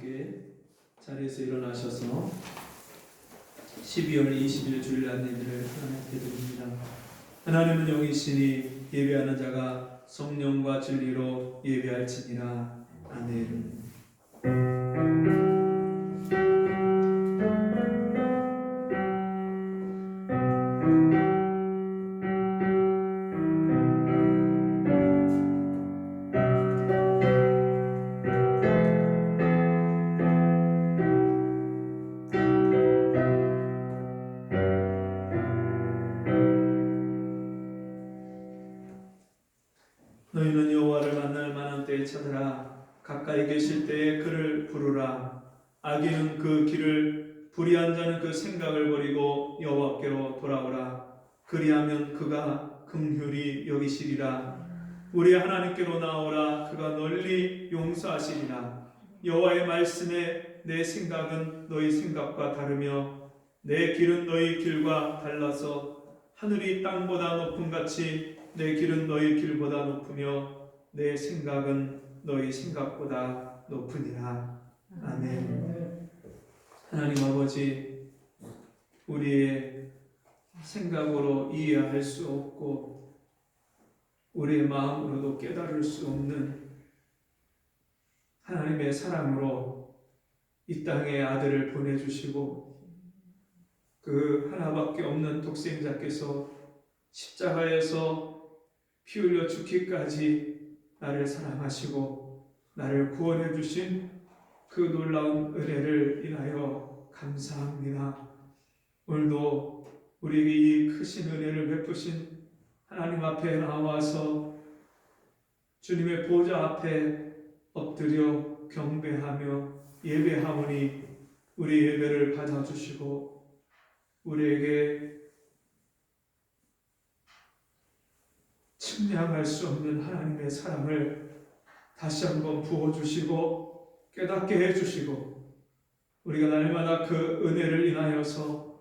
함께 자리에서 일어나셔서 12월 20일 주일 안내들을 하나님께 드립니다. 하나님은 영이시니 예배하는 자가 성령과 진리로 예배할지니라. 아멘. 너희는 여호와를 만날 만한 때에 찾으라. 가까이 계실 때에 그를 부르라. 악인은 그 길을, 불의한 자는 그 생각을 버리고 여호와께로 돌아오라. 그리하면 그가 긍휼히 여기시리라. 우리 하나님께로 나오라. 그가 널리 용서하시리라. 여호와의 말씀에 내 생각은 너희 생각과 다르며 내 길은 너희 길과 달라서 하늘이 땅보다 높음 같이 내 길은 너희 길보다 높으며 내 생각은 너희 생각보다 높으니라. 아멘. 하나님 아버지, 우리의 생각으로 이해할 수 없고 우리의 마음으로도 깨달을 수 없는 하나님의 사랑으로 이 땅에 아들을 보내주시고 그 하나밖에 없는 독생자께서 십자가에서 피 흘려 죽기까지 나를 사랑하시고 나를 구원해 주신 그 놀라운 은혜를 인하여 감사합니다. 오늘도 우리에게 이 크신 은혜를 베푸신 하나님 앞에 나와서 주님의 보좌 앞에 엎드려 경배하며 예배하오니 우리 예배를 받아주시고 우리에게 측량할 수 없는 하나님의 사랑을 다시 한번 부어주시고 깨닫게 해주시고 우리가 날마다 그 은혜를 인하여서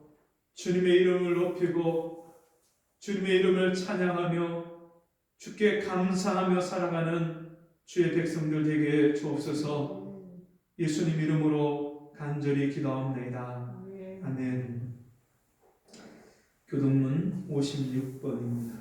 주님의 이름을 높이고 주님의 이름을 찬양하며 주께 감사하며 살아가는 주의 백성들 되게 주옵소서. 예수님 이름으로 간절히 기도합니다. 아멘. 교동문 56번입니다.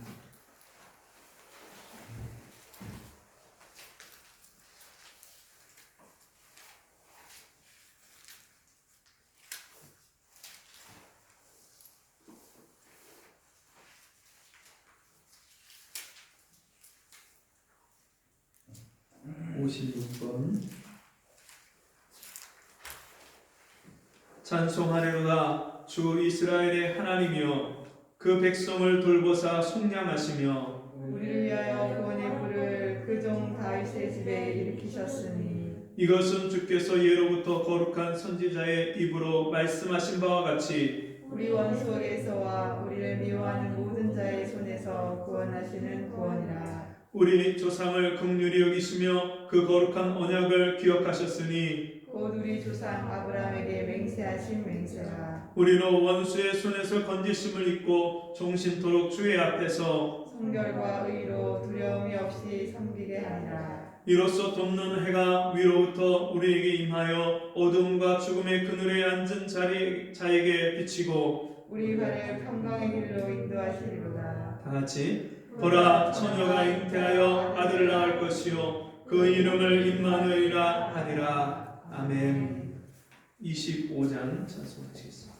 찬송하리로다. 주 이스라엘의 하나님이여 그 백성을 돌보사 속량하시며 우리를 위하여 구원의 불을 그 종 다윗의 집에 일으키셨으니 이것은 주께서 예로부터 거룩한 선지자의 입으로 말씀하신 바와 같이 우리 원수에게서와 우리를 미워하는 모든 자의 손에서 구원하시는 구원이라. 우리 조상을 긍휼히 여기시며 그 거룩한 언약을 기억하셨으니 곧 우리 조상 아브라함에게 맹세하신 맹세라. 우리로 원수의 손에서 건지심을 입고 종신토록 주의 앞에서 성결과 의로 두려움이 없이 섬기게 하리라. 이로써 돕는 해가 위로부터 우리에게 임하여 어두움과 죽음의 그늘에 앉은 자에게 비치고 우리 발을 평강의 길로 인도하시리로다. 다 같이 보라, 처녀가 잉태하여 아들을 낳을 것이요 그 이름을 임마누엘이라 하리라. 아멘. 25장 찬송하시겠습니다.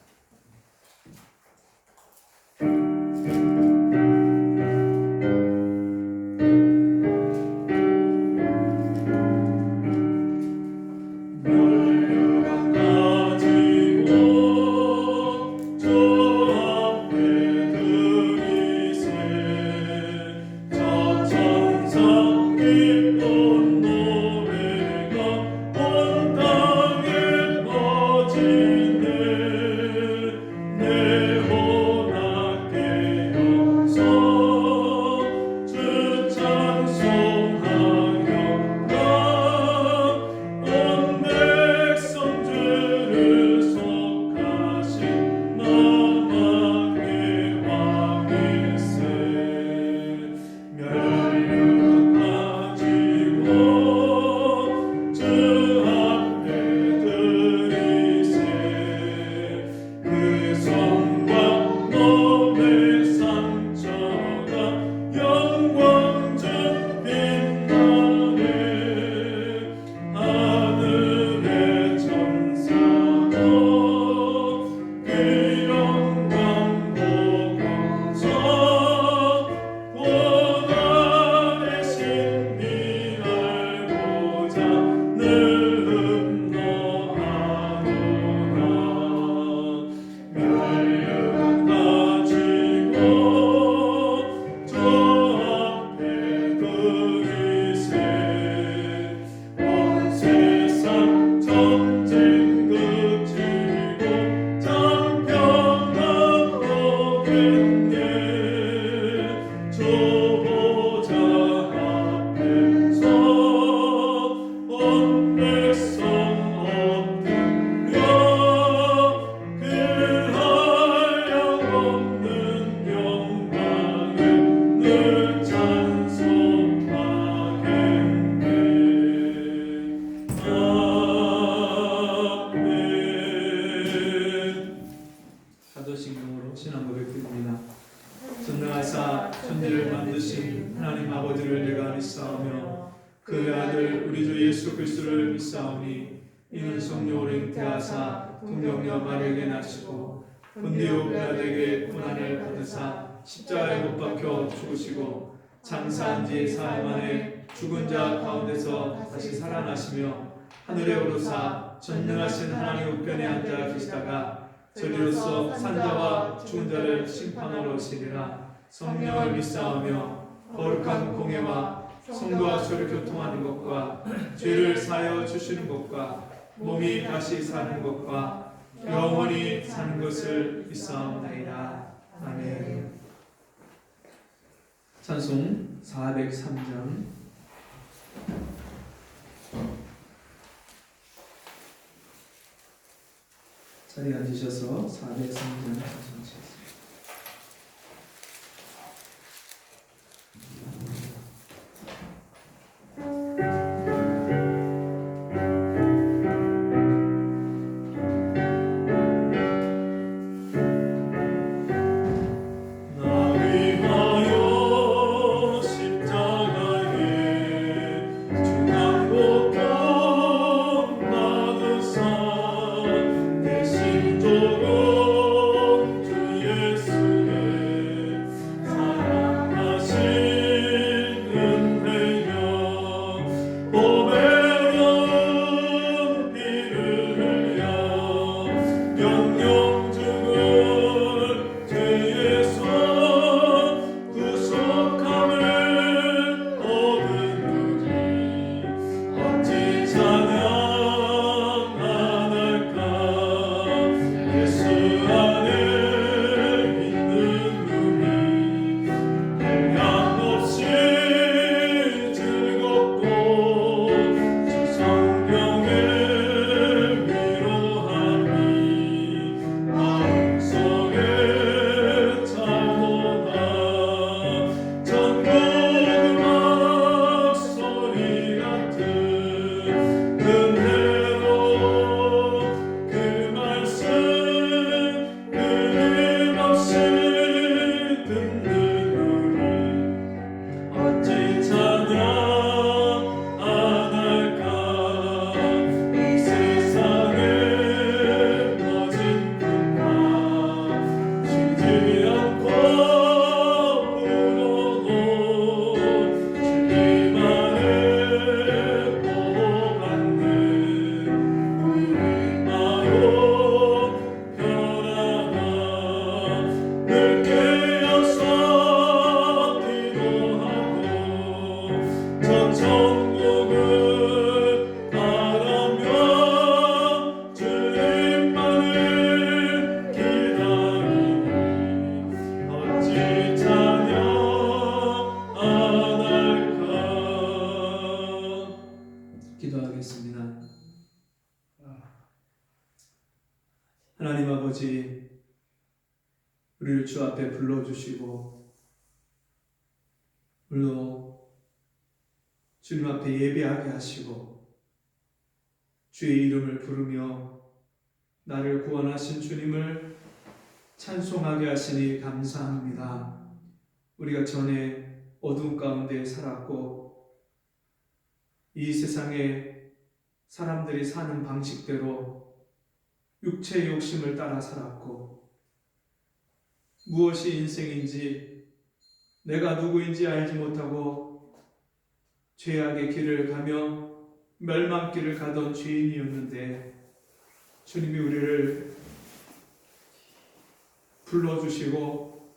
내 혼합 그의 아들 우리 주 예수 그리스도를 믿사오니 이는 성령으로 잉태하사 동정녀 마리아에게 낳으시고 본디오 빌라도에게 고난을 받으사 십자가에 못 박혀 죽으시고 장사한 지 사흘 만에 죽은 자 가운데서 다시 살아나시며 하늘에 오르사 전능하신 하나님 우편에 앉아 계시다가 저리로서 산자와 죽은 자를 심판하러 오시리라. 성령을 믿사오며 거룩한 공예와 성도와 서로 교통하는 것과 죄를 사하여 주시는 것과 몸이 다시 사는 것과 영원히 사는 것을 믿사옵나이다. 아멘. 찬송 403장. 자리에 앉으셔서 403장 찬송하시겠습니다. 기도하겠습니다. 하나님 아버지, 우리를 주 앞에 불러주시고 오늘도 주님 앞에 예배하게 하시고 주의 이름을 부르며 나를 구원하신 주님을 찬송하게 하시니 감사합니다. 우리가 전에 어두운 가운데 살았고 이 세상에 사람들이 사는 방식대로 육체의 욕심을 따라 살았고 무엇이 인생인지 내가 누구인지 알지 못하고 죄악의 길을 가며 멸망길을 가던 죄인이었는데 주님이 우리를 불러주시고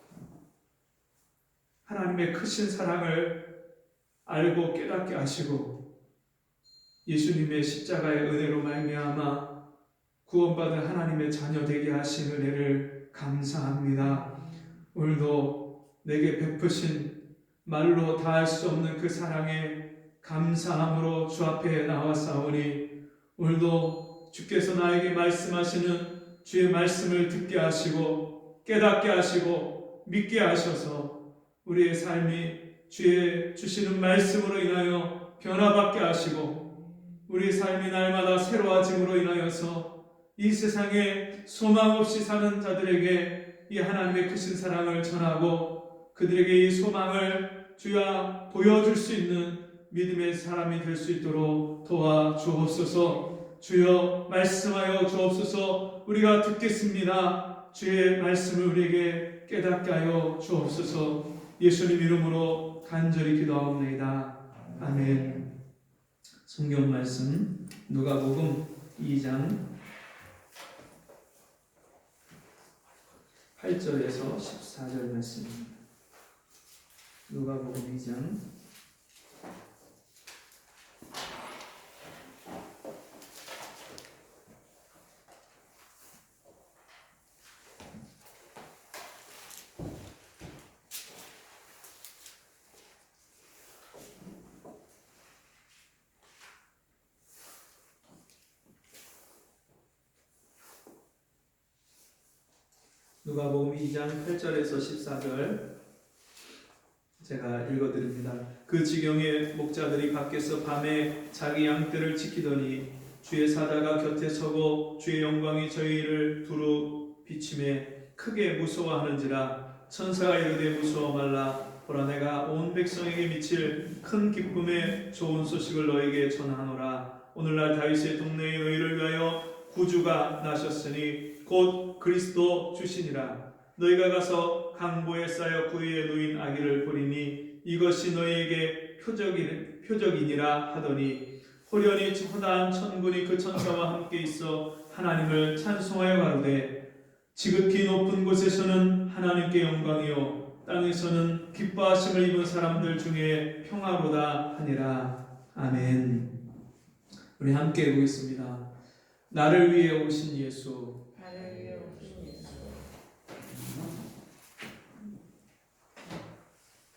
하나님의 크신 사랑을 알고 깨닫게 하시고 예수님의 십자가의 은혜로 말미암아 구원받은 하나님의 자녀 되게 하신 은혜를 감사합니다. 오늘도 내게 베푸신 말로 다할 수 없는 그 사랑에 감사함으로 주 앞에 나와싸우니 오늘도 주께서 나에게 말씀하시는 주의 말씀을 듣게 하시고 깨닫게 하시고 믿게 하셔서 우리의 삶이 주의 주시는 말씀으로 인하여 변화받게 하시고 우리 삶이 날마다 새로워짐으로 인하여서 이 세상에 소망 없이 사는 자들에게 이 하나님의 크신 사랑을 전하고 그들에게 이 소망을 주야 보여줄 수 있는 믿음의 사람이 될 수 있도록 도와주옵소서. 주여 말씀하여 주옵소서. 우리가 듣겠습니다. 주의 말씀을 우리에게 깨닫게 하여 주옵소서. 예수님 이름으로 간절히 기도하옵나이다. 아멘. 성경 말씀 누가복음 2장 8절에서 14절 말씀입니다. 누가복음 2장 8절에서 14절 제가 읽어드립니다. 그 지경에 목자들이 밖에서 밤에 자기 양떼를 지키더니 주의 사자가 곁에 서고 주의 영광이 저희를 두루 비침에 크게 무서워하는지라. 천사가 이르되 무서워 말라. 보라 내가 온 백성에게 미칠 큰 기쁨의 좋은 소식을 너에게 전하노라. 오늘날 다윗의 동네에 너희를 위하여 구주가 나셨으니 곧 그리스도 주시니라. 너희가 가서 강보에 쌓여 구유에 누인 아기를 보리니 이것이 너희에게 표적이니라 하더니 호련히 허다한 천군이 그 천사와 함께 있어 하나님을 찬송하여 가로되 지극히 높은 곳에서는 하나님께 영광이요 땅에서는 기뻐하심을 입은 사람들 중에 평화로다 하니라. 아멘. 우리 함께 보겠습니다. 나를 위해 오신 예수.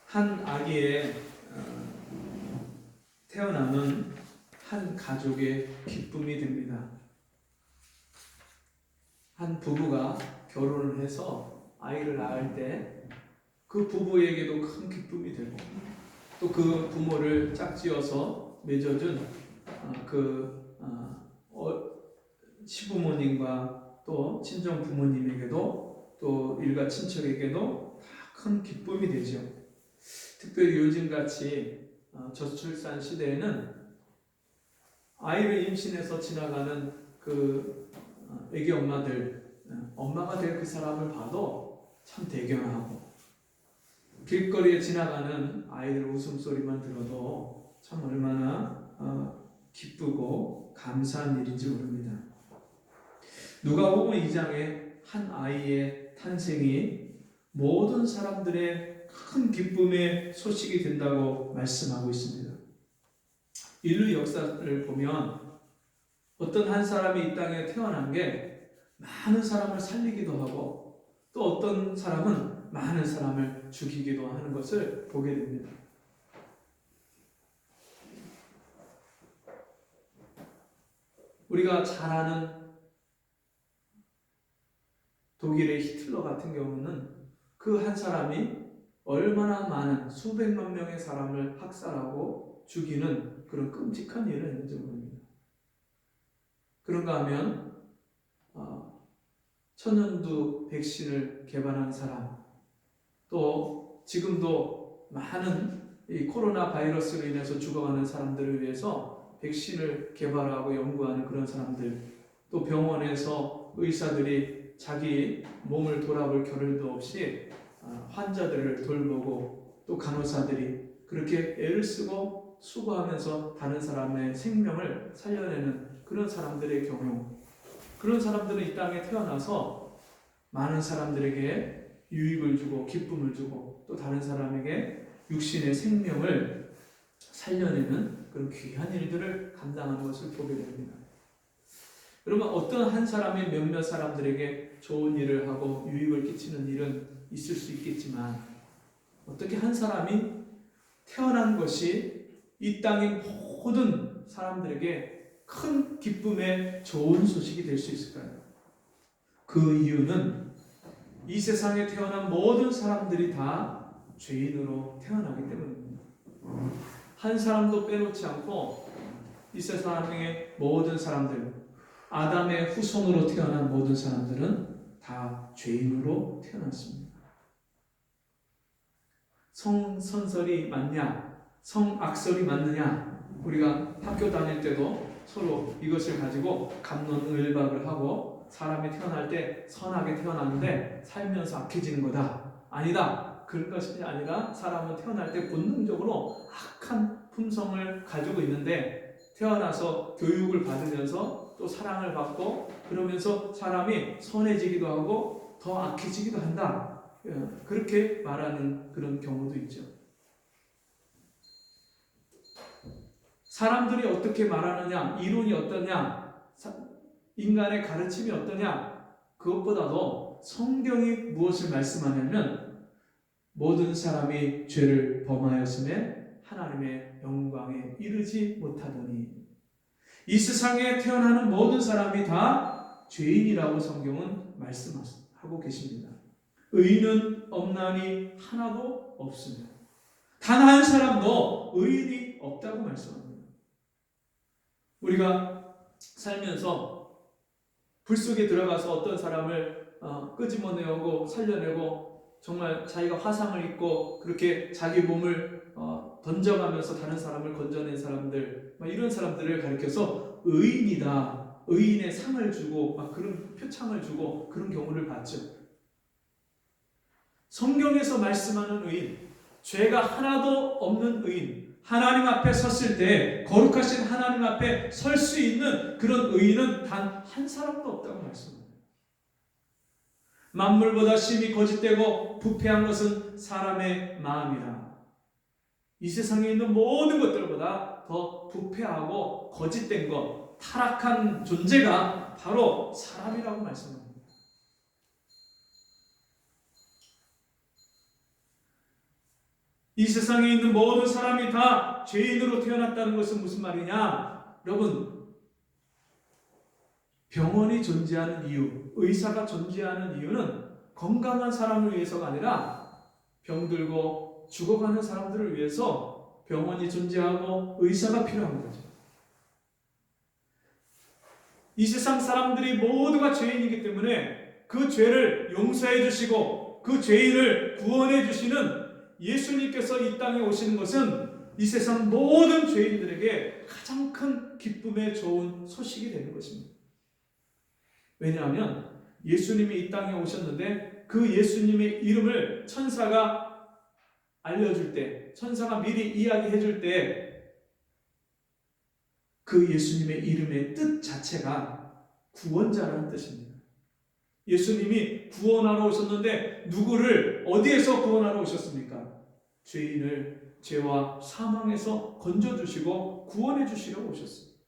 한 아기의 태어남은 한 가족의 기쁨이 됩니다. 한 부부가 결혼을 해서 아이를 낳을 때 그 부부에게도 큰 기쁨이 되고 또 그 부모를 짝지어서 맺어준 시부모님과 또 친정 부모님에게도 또 일가 친척에게도 다 큰 기쁨이 되죠. 특별히 요즘같이 저출산 시대에는 아이를 임신해서 지나가는 그 애기 엄마들, 엄마가 될 그 사람을 봐도 참 대견하고 길거리에 지나가는 아이들 웃음소리만 들어도 참 얼마나 기쁘고 감사한 일인지 모릅니다. 누가복음 2장에 한 아이의 탄생이 모든 사람들의 큰 기쁨의 소식이 된다고 말씀하고 있습니다. 인류 역사를 보면 어떤 한 사람이 이 땅에 태어난 게 많은 사람을 살리기도 하고 또 어떤 사람은 많은 사람을 죽이기도 하는 것을 보게 됩니다. 우리가 잘 아는 독일의 히틀러 같은 경우는 그 한 사람이 얼마나 많은 수백만 명의 사람을 학살하고 죽이는 그런 끔찍한 일을 했는지 모릅니다. 그런가 하면 천연두 백신을 개발한 사람, 또 지금도 많은 이 코로나 바이러스로 인해서 죽어가는 사람들을 위해서 백신을 개발하고 연구하는 그런 사람들, 또 병원에서 의사들이 자기 몸을 돌아볼 겨를도 없이 환자들을 돌보고 또 간호사들이 그렇게 애를 쓰고 수고하면서 다른 사람의 생명을 살려내는 그런 사람들의 경우, 그런 사람들은 이 땅에 태어나서 많은 사람들에게 유익을 주고 기쁨을 주고 또 다른 사람에게 육신의 생명을 살려내는 그런 귀한 일들을 감당하는 것을 보게 됩니다. 여러분, 어떤 한 사람이 몇몇 사람들에게 좋은 일을 하고 유익을 끼치는 일은 있을 수 있겠지만 어떻게 한 사람이 태어난 것이 이 땅의 모든 사람들에게 큰 기쁨의 좋은 소식이 될 수 있을까요? 그 이유는 이 세상에 태어난 모든 사람들이 다 죄인으로 태어나기 때문입니다. 한 사람도 빼놓지 않고 이 세상의 모든 사람들, 아담의 후손으로 태어난 모든 사람들은 다 죄인으로 태어났습니다. 성선설이 맞냐? 성악설이 맞느냐? 우리가 학교 다닐 때도 서로 이것을 가지고 갑론을박을 하고 사람이 태어날 때 선하게 태어났는데 살면서 악해지는 거다. 아니다. 그런 것이 아니라 사람은 태어날 때 본능적으로 악한 품성을 가지고 있는데 태어나서 교육을 받으면서 또 사랑을 받고 그러면서 사람이 선해지기도 하고 더 악해지기도 한다. 그렇게 말하는 그런 경우도 있죠. 사람들이 어떻게 말하느냐, 이론이 어떠냐, 인간의 가르침이 어떠냐, 그것보다도 성경이 무엇을 말씀하냐면 모든 사람이 죄를 범하였음에 하나님의 영광에 이르지 못하더니 이 세상에 태어나는 모든 사람이 다 죄인이라고 성경은 말씀하고 계십니다. 의인은 없나니 하나도 없습니다. 단 한 사람도 의인이 없다고 말씀합니다. 우리가 살면서 불 속에 들어가서 어떤 사람을 끄집어내고 살려내고 정말 자기가 화상을 입고 그렇게 자기 몸을 던져가면서 다른 사람을 건져낸 사람들, 이런 사람들을 가리켜서 의인이다, 의인의 상을 주고 그런 표창을 주고 그런 경우를 봤죠. 성경에서 말씀하는 의인, 죄가 하나도 없는 의인, 하나님 앞에 섰을 때 거룩하신 하나님 앞에 설 수 있는 그런 의인은 단 한 사람도 없다고 말씀합니다. 만물보다 심히 거짓되고 부패한 것은 사람의 마음이라. 이 세상에 있는 모든 것들보다 더 부패하고 거짓된 것, 타락한 존재가 바로 사람이라고 말씀합니다. 이 세상에 있는 모든 사람이 다 죄인으로 태어났다는 것은 무슨 말이냐? 여러분, 병원이 존재하는 이유, 의사가 존재하는 이유는 건강한 사람을 위해서가 아니라 병들고 죽어가는 사람들을 위해서 병원이 존재하고 의사가 필요한 거죠. 이 세상 사람들이 모두가 죄인이기 때문에 그 죄를 용서해 주시고 그 죄인을 구원해 주시는 예수님께서 이 땅에 오시는 것은 이 세상 모든 죄인들에게 가장 큰 기쁨에 좋은 소식이 되는 것입니다. 왜냐하면 예수님이 이 땅에 오셨는데 그 예수님의 이름을 천사가 알려줄 때, 천사가 미리 이야기해 줄 때 그 예수님의 이름의 뜻 자체가 구원자라는 뜻입니다. 예수님이 구원하러 오셨는데 누구를 어디에서 구원하러 오셨습니까? 죄인을 죄와 사망에서 건져주시고 구원해 주시려고 오셨습니다.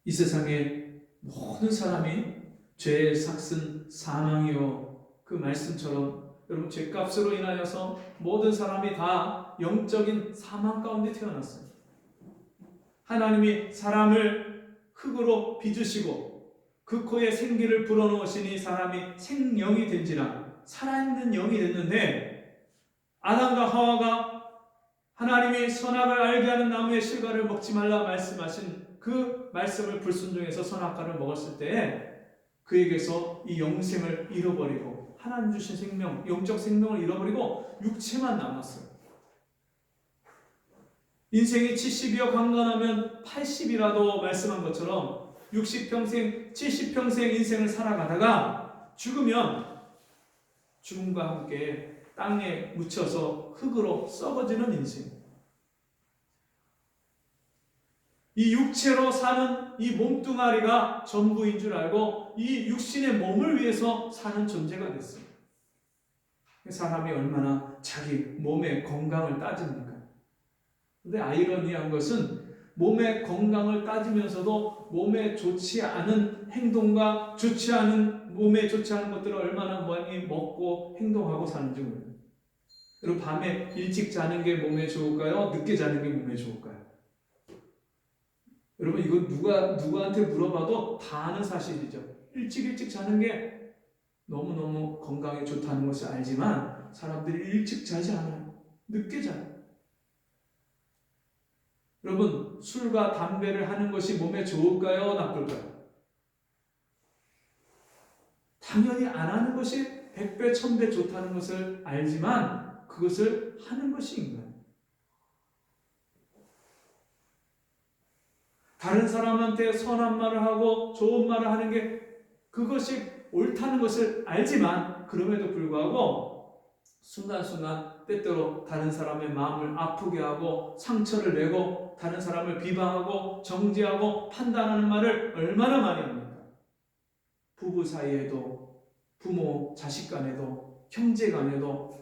이 세상에 모든 사람이 죄의 삭슨 사망이요, 그 말씀처럼 여러분 죄값으로 인하여서 모든 사람이 다 영적인 사망 가운데 태어났어요. 하나님이 사람을 흙으로 빚으시고 그 코에 생기를 불어넣으시니 사람이 생명이 된지라 살아있는 영이 됐는데 아담과 하와가 하나님이 선악을 알게 하는 나무의 실과를 먹지 말라 말씀하신 그 말씀을 불순종해서 선악과를 먹었을 때 그에게서 이 영생을 잃어버리고 하나님 주신 생명, 영적 생명을 잃어버리고 육체만 남았어요. 인생이 70이여 강건하면 80이라도 말씀한 것처럼 60평생, 70평생 인생을 살아가다가 죽으면 죽음과 함께 땅에 묻혀서 흙으로 썩어지는 인생. 이 육체로 사는 이 몸뚱아리가 전부인 줄 알고 이 육신의 몸을 위해서 사는 존재가 됐어요. 사람이 얼마나 자기 몸의 건강을 따집니까? 근데 아이러니한 것은 몸의 건강을 따지면서도 몸에 좋지 않은 행동과 몸에 좋지 않은 것들을 얼마나 많이 먹고 행동하고 사는지 모릅니다. 여러분, 밤에 일찍 자는 게 몸에 좋을까요? 늦게 자는 게 몸에 좋을까요? 여러분, 이거 누구한테 물어봐도 다 아는 사실이죠. 일찍 자는 게 너무너무 건강에 좋다는 것을 알지만 사람들이 일찍 자지 않아요. 늦게 자요. 여러분, 술과 담배를 하는 것이 몸에 좋을까요? 나쁠까요? 당연히 안 하는 것이 100배, 1000배 좋다는 것을 알지만 그 그것을 하는 것이 인간. 다른 사람한테 선한 말을 하고 좋은 말을 하는 게 그것이 옳다는 것을 알지만 그럼에도 불구하고 순간순간 때때로 다른 사람의 마음을 아프게 하고 상처를 내고 다른 사람을 비방하고 정죄하고 판단하는 말을 얼마나 많이 합니까? 부부 사이에도 부모 자식 간에도 형제 간에도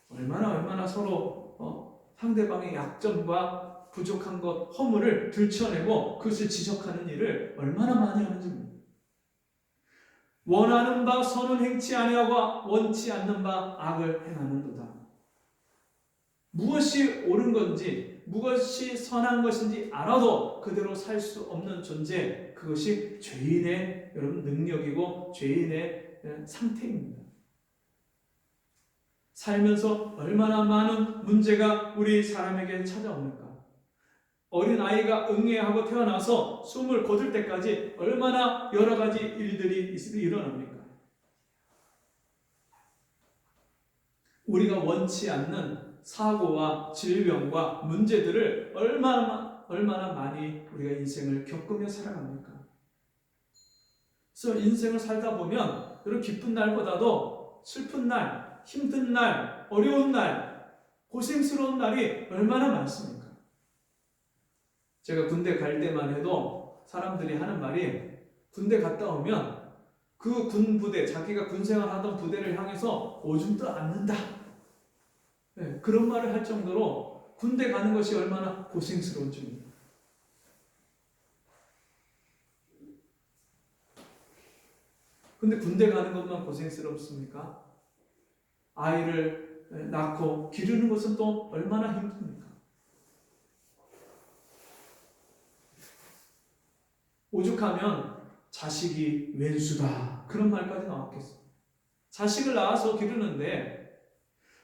얼마나 서로 상대방의 약점과 부족한 것, 허물을 들춰내고 그것을 지적하는 일을 얼마나 많이 하는지 모릅니다. 원하는 바 선은 행치 아니하고 원치 않는 바 악을 행하는도다. 무엇이 옳은 건지 무엇이 선한 것인지 알아도 그대로 살 수 없는 존재, 그것이 죄인의 여러분 능력이고 죄인의 상태입니다. 살면서 얼마나 많은 문제가 우리 사람에게 찾아옵니까? 어린아이가 응애하고 태어나서 숨을 거둘 때까지 얼마나 여러 가지 일들이 일어납니까? 우리가 원치 않는 사고와 질병과 문제들을 얼마나 많이 우리가 인생을 겪으며 살아갑니까? 그래서 인생을 살다 보면 여러분 기쁜 날보다도 슬픈 날, 힘든 날, 어려운 날, 고생스러운 날이 얼마나 많습니까? 제가 군대 갈 때만 해도 사람들이 하는 말이 군대 갔다 오면 그 군 부대, 자기가 군 생활하던 부대를 향해서 오줌도 앓는다. 네, 그런 말을 할 정도로 군대 가는 것이 얼마나 고생스러운 줄입니다. 근데 군대 가는 것만 고생스럽습니까? 아이를 낳고 기르는 것은 또 얼마나 힘듭니까? 오죽하면 자식이 왼수다 그런 말까지 나왔겠어요. 자식을 낳아서 기르는데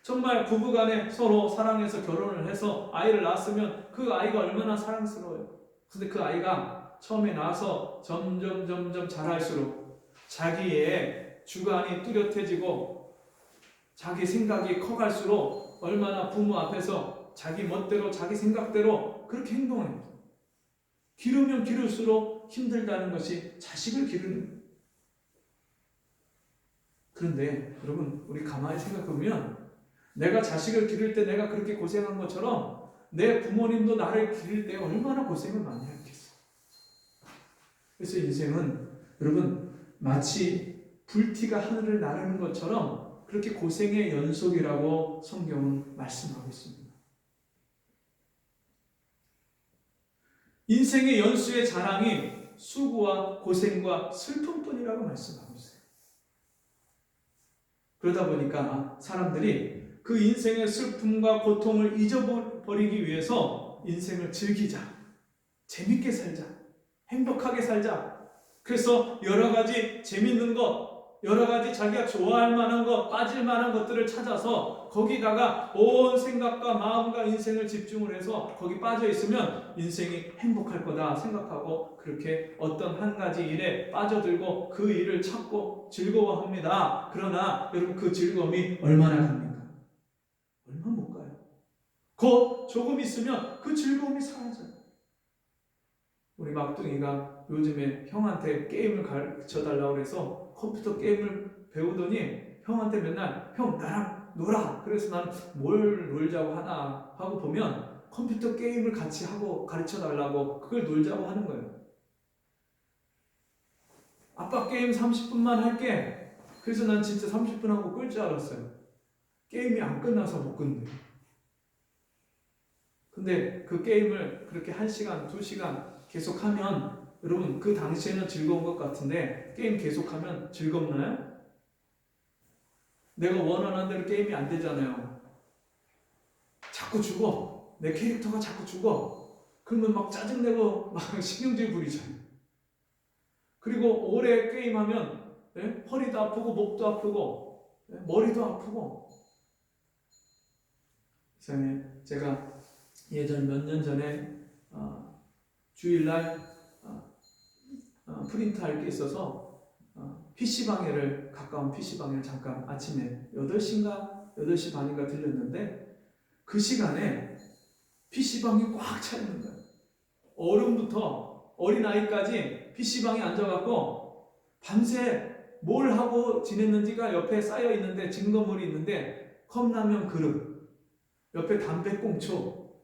정말 부부간에 서로 사랑해서 결혼을 해서 아이를 낳았으면 그 아이가 얼마나 사랑스러워요. 근데 그 아이가 처음에 나와서 점점 자랄수록 자기의 주관이 뚜렷해지고 자기 생각이 커갈수록 얼마나 부모 앞에서 자기 멋대로 자기 생각대로 그렇게 행동합니다. 기르면 기를수록 힘들다는 것이 자식을 기르는 거예요. 그런데 여러분 우리 가만히 생각해보면 내가 자식을 기를 때 내가 그렇게 고생한 것처럼 내 부모님도 나를 기를 때 얼마나 고생을 많이 했겠어요. 그래서 인생은 여러분 마치 불티가 하늘을 나르는 것처럼 그렇게 고생의 연속이라고 성경은 말씀하고 있습니다. 인생의 연수의 자랑이 수고와 고생과 슬픔뿐이라고 말씀하고 있어요. 그러다 보니까 사람들이 그 인생의 슬픔과 고통을 잊어버리기 위해서 인생을 즐기자, 재밌게 살자, 행복하게 살자. 그래서 여러 가지 재밌는 것, 여러 가지 자기가 좋아할 만한 것, 빠질 만한 것들을 찾아서 거기다가 온 생각과 마음과 인생을 집중을 해서 거기 빠져 있으면 인생이 행복할 거다 생각하고 그렇게 어떤 한 가지 일에 빠져들고 그 일을 찾고 즐거워합니다. 그러나 여러분 그 즐거움이 얼마나 갑니까? 얼마 못 가요. 곧 조금 있으면 그 즐거움이 사라져요. 우리 막둥이가 요즘에 형한테 게임을 가르쳐달라고 해서 컴퓨터 게임을 배우더니 형한테 맨날 형 나랑 놀아. 그래서 난 뭘 놀자고 하나 하고 보면 컴퓨터 게임을 같이 하고 가르쳐달라고 그걸 놀자고 하는 거예요. 아빠 게임 30분만 할게. 그래서 난 진짜 30분 하고 끌 줄 알았어요. 게임이 안 끝나서 못 끝내. 근데 그 게임을 그렇게 1시간, 2시간 계속하면 여러분 그 당시에는 즐거운 것 같은데 게임 계속하면 즐겁나요? 내가 원하는 대로 게임이 안 되잖아요. 자꾸 죽어. 내 캐릭터가 자꾸 죽어. 그러면 막 짜증내고 막 신경질 부리잖아요. 그리고 오래 게임하면 허리도 아프고 목도 아프고 머리도 아프고. 제가 예전 몇 년 전에 주일날 프린트할 게 있어서 PC방에를 가까운 PC방에를 잠깐 아침에 8시인가 8시 반인가 들렸는데 그 시간에 PC방이 꽉 차 있는 거예요. 어른부터 어린아이까지 PC방에 앉아갖고 밤새 뭘 하고 지냈는지가 옆에 쌓여 있는데 증거물이 있는데 컵라면 그릇, 옆에 담배꽁초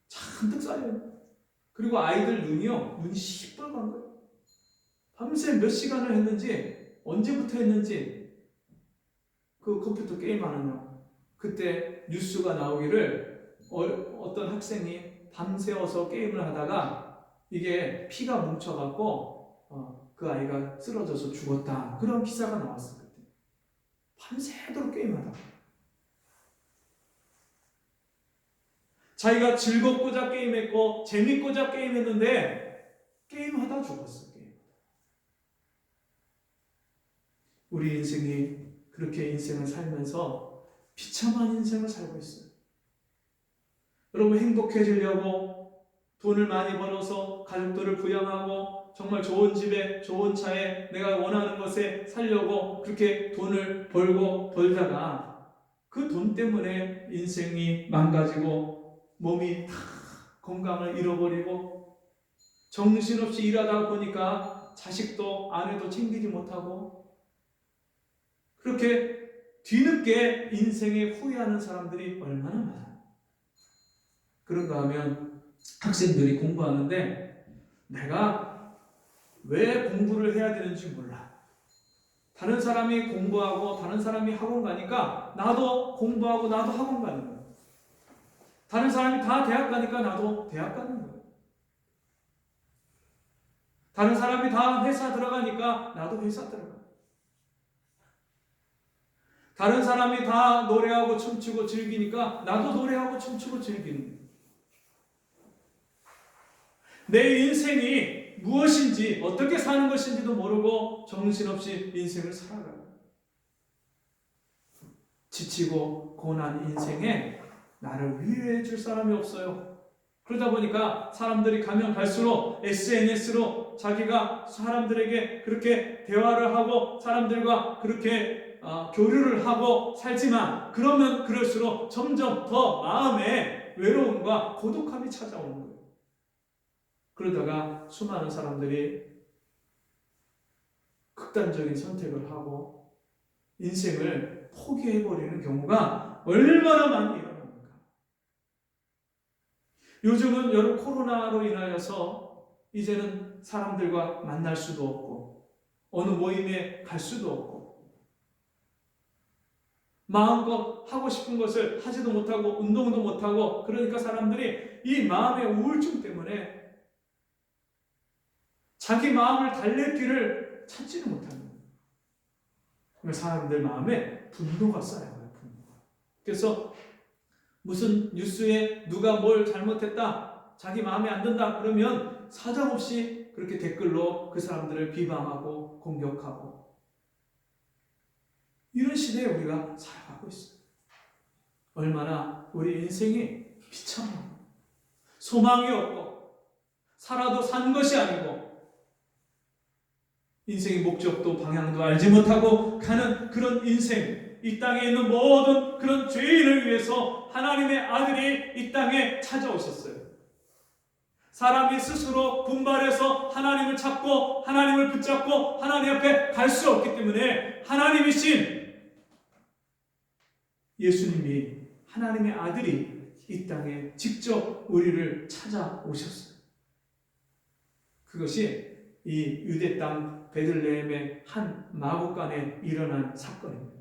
잔뜩 쌓여 있는. 그리고 아이들 눈이 시뻘건 거예요. 밤새 몇 시간을 했는지 언제부터 했는지 그 컴퓨터 게임하는 거. 그때 뉴스가 나오기를 어떤 학생이 밤새워서 게임을 하다가 이게 피가 뭉쳐갖고 그 아이가 쓰러져서 죽었다. 그런 기사가 나왔어요. 그때. 밤새도록 게임하다가. 자기가 즐겁고자 게임했고 재밌고자 게임했는데 게임하다 죽었어요. 우리 인생이 그렇게 인생을 살면서 비참한 인생을 살고 있어요. 여러분 행복해지려고 돈을 많이 벌어서 가족들을 부양하고 정말 좋은 집에 좋은 차에 내가 원하는 것에 살려고 그렇게 돈을 벌다가 그 돈 때문에 인생이 망가지고 몸이 다 건강을 잃어버리고 정신없이 일하다 보니까 자식도 아내도 챙기지 못하고 그렇게 뒤늦게 인생에 후회하는 사람들이 얼마나 많아요. 그런가 하면 학생들이 공부하는데 내가 왜 공부를 해야 되는지 몰라. 다른 사람이 공부하고 다른 사람이 학원 가니까 나도 공부하고 나도 학원 가는 거예요. 다른 사람이 다 대학 가니까 나도 대학 가는 거예요. 다른 사람이 다 회사 들어가니까 나도 회사 들어가요. 다른 사람이 다 노래하고 춤추고 즐기니까 나도 노래하고 춤추고 즐기는 거예요. 내 인생이 무엇인지 어떻게 사는 것인지도 모르고 정신없이 인생을 살아가요. 지치고 고난 인생에 나를 위로해 줄 사람이 없어요. 그러다 보니까 사람들이 가면 갈수록 SNS로 자기가 사람들에게 그렇게 대화를 하고 사람들과 그렇게 교류를 하고 살지만 그러면 그럴수록 점점 더 마음에 외로움과 고독함이 찾아오는 거예요. 그러다가 수많은 사람들이 극단적인 선택을 하고 인생을 포기해버리는 경우가 얼마나 많이 일어납니까? 요즘은 여러 코로나로 인하여서 이제는 사람들과 만날 수도 없고 어느 모임에 갈 수도 없고 마음껏 하고 싶은 것을 하지도 못하고 운동도 못하고 그러니까 사람들이 이 마음의 우울증 때문에 자기 마음을 달랠 길을 찾지는 못하는 거예요. 사람들 마음에 분노가 쌓여요. 그래서 무슨 뉴스에 누가 뭘 잘못했다, 자기 마음에 안 든다 그러면 사정없이 그렇게 댓글로 그 사람들을 비방하고 공격하고 이런 시대에 우리가 살아가고 있어요. 얼마나 우리 인생이 비참하고 소망이 없고 살아도 산 것이 아니고 인생의 목적도 방향도 알지 못하고 가는 그런 인생, 이 땅에 있는 모든 그런 죄인을 위해서 하나님의 아들이 이 땅에 찾아오셨어요. 사람이 스스로 분발해서 하나님을 찾고 하나님을 붙잡고 하나님 앞에 갈 수 없기 때문에 하나님이신 예수님이 하나님의 아들이 이 땅에 직접 우리를 찾아오셨어요. 그것이 이 유대 땅 베들레헴의 한 마구간에 일어난 사건입니다.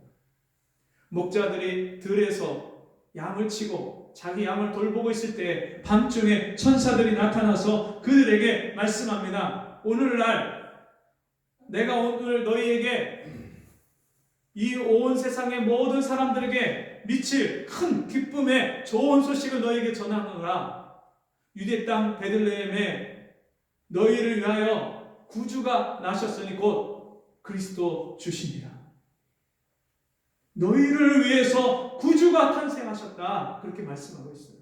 목자들이 들에서 양을 치고 자기 양을 돌보고 있을 때 밤중에 천사들이 나타나서 그들에게 말씀합니다. 오늘날 내가 오늘 너희에게 이 온 세상의 모든 사람들에게 미칠 큰 기쁨의 좋은 소식을 너희에게 전하노라. 유대 땅 베들레헴에 너희를 위하여 구주가 나셨으니 곧 그리스도 주시니라. 너희를 위해서 구주가 탄생하셨다. 그렇게 말씀하고 있어요.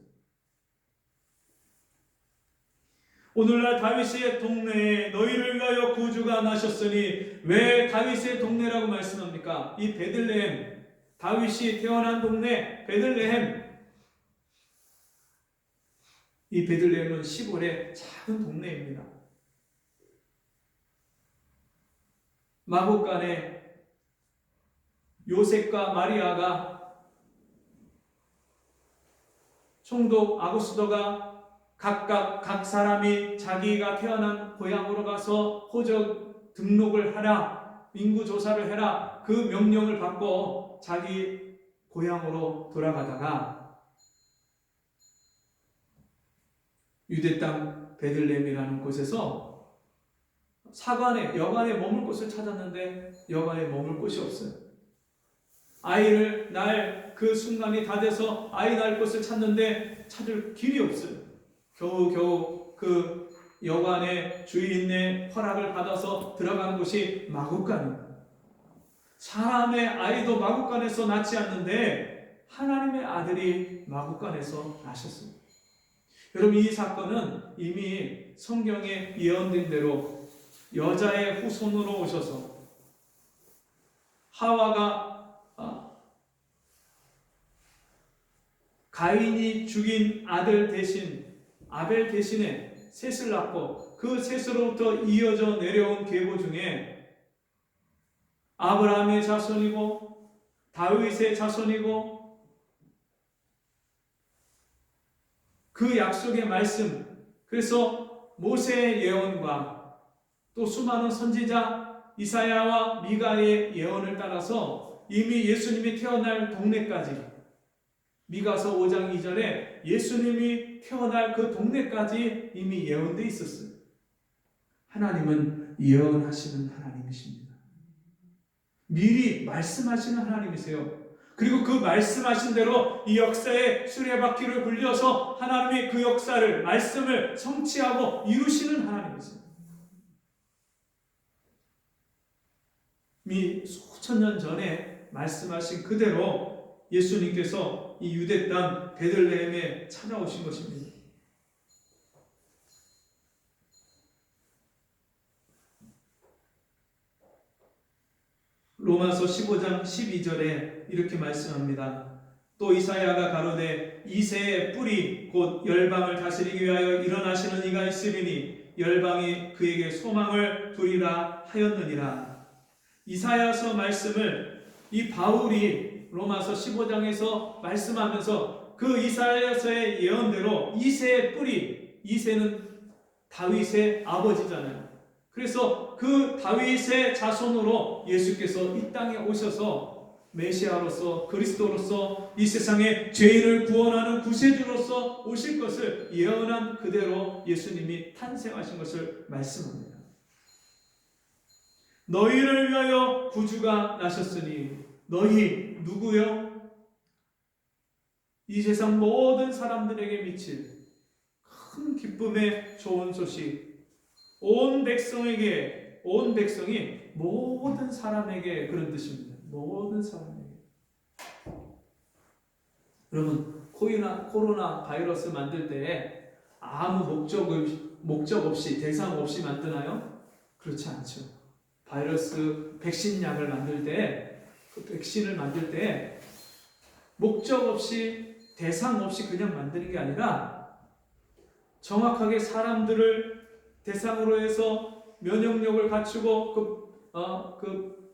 오늘날 다윗의 동네에 너희를 위하여 구주가 나셨으니 왜 다윗의 동네라고 말씀합니까? 이 베들레헴 다윗이 태어난 동네 베들레헴. 이 베들레헴은 시골의 작은 동네입니다. 마구간에 요셉과 마리아가 총독 아구스도가 각각 각 사람이 자기가 태어난 고향으로 가서 호적 등록을 하라, 인구 조사를 해라, 그 명령을 받고 자기 고향으로 돌아가다가 유대 땅 베들레헴이라는 곳에서 여관에 머물 곳을 찾았는데 여관에 머물 곳이 없어요. 아이를 낳을 그 순간이 다 돼서 아이 낳을 곳을 찾는데 찾을 길이 없어요. 겨우 그 여관의 주인의 허락을 받아서 들어가는 곳이 마구간입니다. 사람의 아이도 마구간에서 낳지 않는데 하나님의 아들이 마구간에서 나셨습니다. 여러분, 이 사건은 이미 성경에 예언된 대로 여자의 후손으로 오셔서 하와가 가인이 죽인 아들 대신 아벨 대신에 셋을 낳고 그 셋으로부터 이어져 내려온 계보 중에 아브라함의 자손이고 다윗의 자손이고 그 약속의 말씀, 그래서 모세의 예언과 또 수많은 선지자 이사야와 미가의 예언을 따라서 이미 예수님이 태어날 동네까지, 미가서 5장 2절에 예수님이 태어날 그 동네까지 이미 예언되어 있었어요. 하나님은 예언하시는 하나님이십니다. 미리 말씀하시는 하나님이세요. 그리고 그 말씀하신 대로 이 역사의 수레바퀴를 굴려서 하나님이 그 역사를, 말씀을 성취하고 이루시는 하나님이세요. 이미 수천 년 전에 말씀하신 그대로 예수님께서 이 유대 땅 베들레헴에 찾아오신 것입니다. 로마서 15장 12절에 이렇게 말씀합니다. 또 이사야가 가로되 이새의 뿌리 곧 열방을 다스리기 위하여 일어나시는 이가 있으리니 열방이 그에게 소망을 두리라 하였느니라. 이사야서 말씀을 이 바울이 로마서 15장에서 말씀하면서 그 이사야서의 예언대로 이새의 뿌리, 이새는 다윗의 아버지잖아요. 그래서 그 다윗의 자손으로 예수께서 이 땅에 오셔서 메시아로서, 그리스도로서 이 세상의 죄인을 구원하는 구세주로서 오실 것을 예언한 그대로 예수님이 탄생하신 것을 말씀합니다. 너희를 위하여 구주가 나셨으니, 너희 누구요? 이 세상 모든 사람들에게 미칠 큰 기쁨의 좋은 소식, 온 백성에게, 온 백성이 모든 사람에게, 그런 뜻입니다. 모든 사람에게. 여러분, 코로나 바이러스 만들 때 아무 목적 없이, 대상 없이 만드나요? 그렇지 않죠. 바이러스 백신 약을 만들 때, 그 백신을 만들 때 목적 없이, 대상 없이 그냥 만드는 게 아니라 정확하게 사람들을 대상으로 해서 면역력을 갖추고 그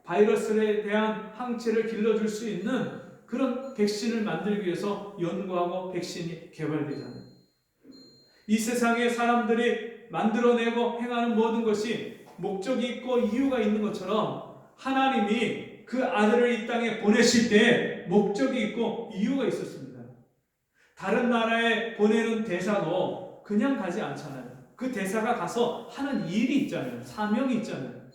바이러스에 대한 항체를 길러줄 수 있는 그런 백신을 만들기 위해서 연구하고 백신이 개발되잖아요. 이 세상에 사람들이 만들어내고 행하는 모든 것이 목적이 있고 이유가 있는 것처럼 하나님이 그 아들을 이 땅에 보내실 때 목적이 있고 이유가 있었습니다. 다른 나라에 보내는 대사도 그냥 가지 않잖아요. 그 대사가 가서 하는 일이 있잖아요. 사명이 있잖아요.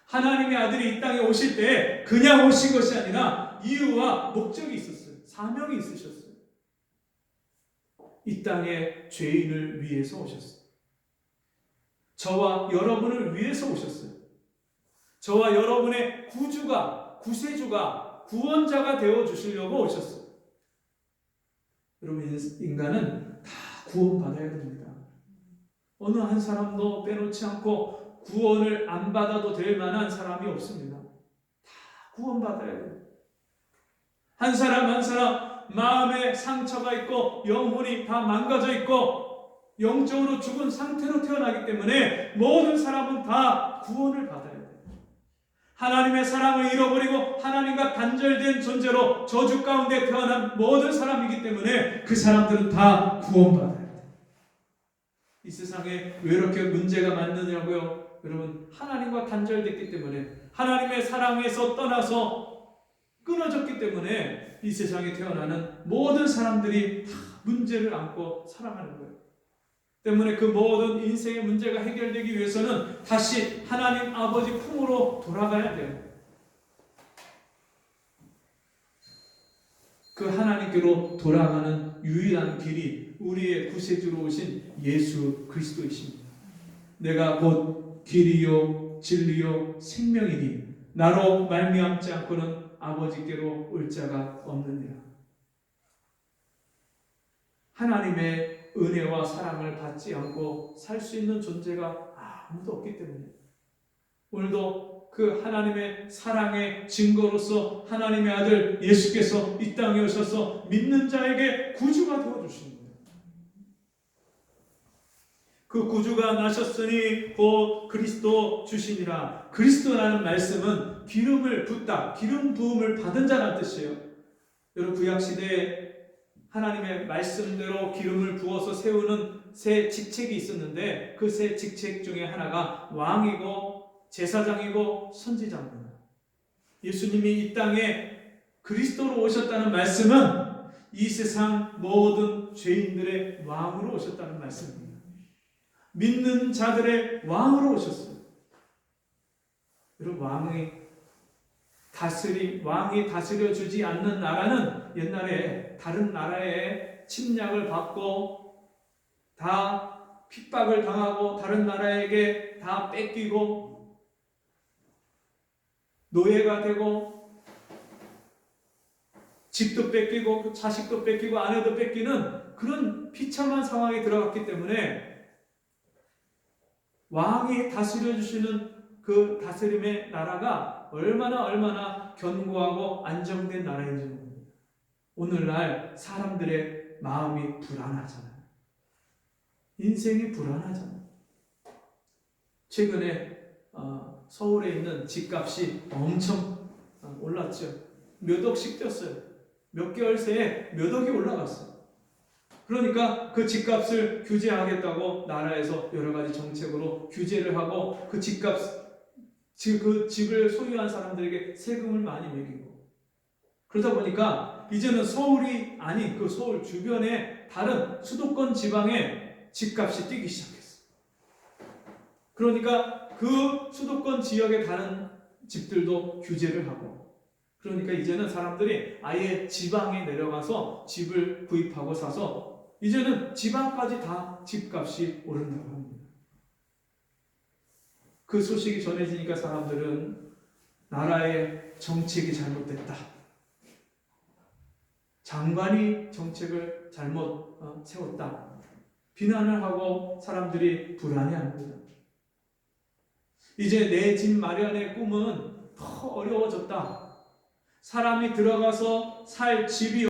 하나님의 아들이 이 땅에 오실 때 그냥 오신 것이 아니라 이유와 목적이 있었어요. 사명이 있으셨어요. 이 땅에 죄인을 위해서 오셨어요. 저와 여러분을 위해서 오셨어요. 저와 여러분의 구주가, 구세주가, 구원자가 되어주시려고 오셨어요. 여러분, 인간은 다 구원받아야 됩니다. 어느 한 사람도 빼놓지 않고 구원을 안 받아도 될 만한 사람이 없습니다. 다 구원받아야 돼요. 한 사람 한 사람 마음에 상처가 있고 영혼이 다 망가져 있고 영적으로 죽은 상태로 태어나기 때문에 모든 사람은 다 구원을 받아야 돼요. 하나님의 사랑을 잃어버리고 하나님과 단절된 존재로 저주 가운데 태어난 모든 사람이기 때문에 그 사람들은 다 구원받아야 돼요. 이 세상에 왜 이렇게 문제가 많느냐고요? 여러분, 하나님과 단절됐기 때문에, 하나님의 사랑에서 떠나서 끊어졌기 때문에 이 세상에 태어나는 모든 사람들이 다 문제를 안고 살아가는 거예요. 때문에 그 모든 인생의 문제가 해결되기 위해서는 다시 하나님 아버지 품으로 돌아가야 돼요. 그 하나님께로 돌아가는 유일한 길이 우리의 구세주로 오신 예수 그리스도이십니다. 내가 곧 길이요 진리요 생명이니 나로 말미암지 않고는 아버지께로 올 자가 없느니라. 하나님의 은혜와 사랑을 받지 않고 살 수 있는 존재가 아무도 없기 때문에 오늘도 그 하나님의 사랑의 증거로서 하나님의 아들 예수께서 이 땅에 오셔서 믿는 자에게 구주가 되어주신 거예요. 그 구주가 나셨으니 곧 그리스도 주시니라. 그리스도라는 말씀은 기름을 붓다, 기름 부음을 받은 자라는 뜻이에요. 여러분, 구약시대에 하나님의 말씀대로 기름을 부어서 세우는 세 직책이 있었는데 그 세 직책 중에 하나가 왕이고 제사장이고 선지자입니다. 예수님이 이 땅에 그리스도로 오셨다는 말씀은 이 세상 모든 죄인들의 왕으로 오셨다는 말씀입니다. 믿는 자들의 왕으로 오셨어요. 여러분, 왕이 다스려 주지 않는 나라는 옛날에 다른 나라의 침략을 받고 다 핍박을 당하고 다른 나라에게 다 뺏기고 노예가 되고 집도 뺏기고 자식도 뺏기고 아내도 뺏기는 그런 비참한 상황에 들어갔기 때문에 왕이 다스려 주시는 그 다스림의 나라가 얼마나 견고하고 안정된 나라인지 모릅니다. 오늘날 사람들의 마음이 불안하잖아요. 인생이 불안하잖아요. 최근에 서울에 있는 집값이 엄청 올랐죠. 몇 억씩 뛰었어요. 몇 개월 새에 몇 억이 올라갔어요. 그러니까 그 집값을 규제하겠다고 나라에서 여러 가지 정책으로 규제를 하고 그 집을 소유한 사람들에게 세금을 많이 매기고 그러다 보니까 이제는 서울이 아닌 그 서울 주변의 다른 수도권 지방에 집값이 뛰기 시작했어요. 그러니까 그 수도권 지역의 다른 집들도 규제를 하고 그러니까 이제는 사람들이 아예 지방에 내려가서 집을 구입하고 사서 이제는 지방까지 다 집값이 오른다고 합니다. 그 소식이 전해지니까 사람들은 나라의 정책이 잘못됐다. 장관이 정책을 잘못 세웠다. 비난을 하고 사람들이 불안해합니다. 이제 내 집 마련의 꿈은 더 어려워졌다. 사람이 들어가서 살 집이